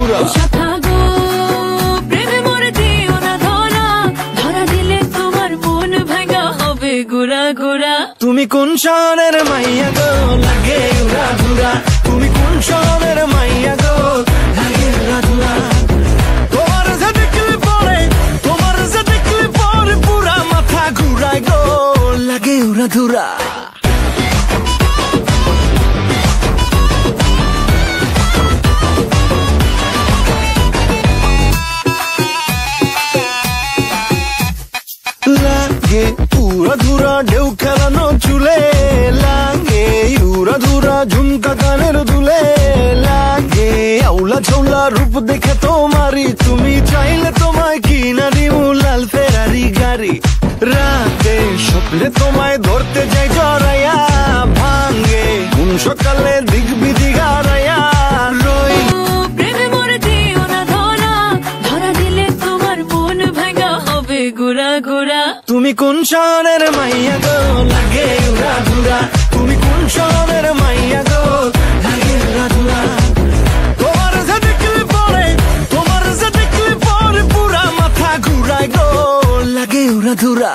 পুরা। শাখা গো প্রেমে মরে দিও না ধরা, ধরা দিলে তোমার মন ভাঙা হবে গুড়া গুড়া। তুমি কোন শহরের মাইয়া গো লাগে উড়া ধুরা, তুমি কোন শহরের মাইয়া গো লাগে উড়া ধুরা। তোমার যে দেখলে পরে, তোমার যে দেখলে পরে পুরা মাথা ঘুরায় গো লাগে উড়া ধুরা। লাগে উড়া ধুরা ঢেউ খেলানো চুলে, লাগে উড়া ধুরা ঝুমকা কানের দুলে, লাগে আউলা ঝৌলা রূপ দেখে তোমারি, তুমি চাইলে তোমায় কিনা দিমু লাল ফেরারি গাড়ি। রাতে স্বপ্নে তোমায় ধরতে যাই জড়াইয়া, ভাঙ্গে কোন সকালে দিক বিধি গাড়াইয়া রই। প্রেমে মরে দিও না ধরা, ধরা দিলে তোমার মন ভাঙা হবে গুড়া গুড়া। তুমি কোন শহরের মাইয়া গো লাগে উড়া ধুরা, তুমি কোন শহরের মাইয়া গো লাগে উড়া ধুরা। তোমার যে দেখলে পরে, তোমার যে দেখলে পরে পুরা মাথা ঘুরায় গো লাগে উড়া ধুরা।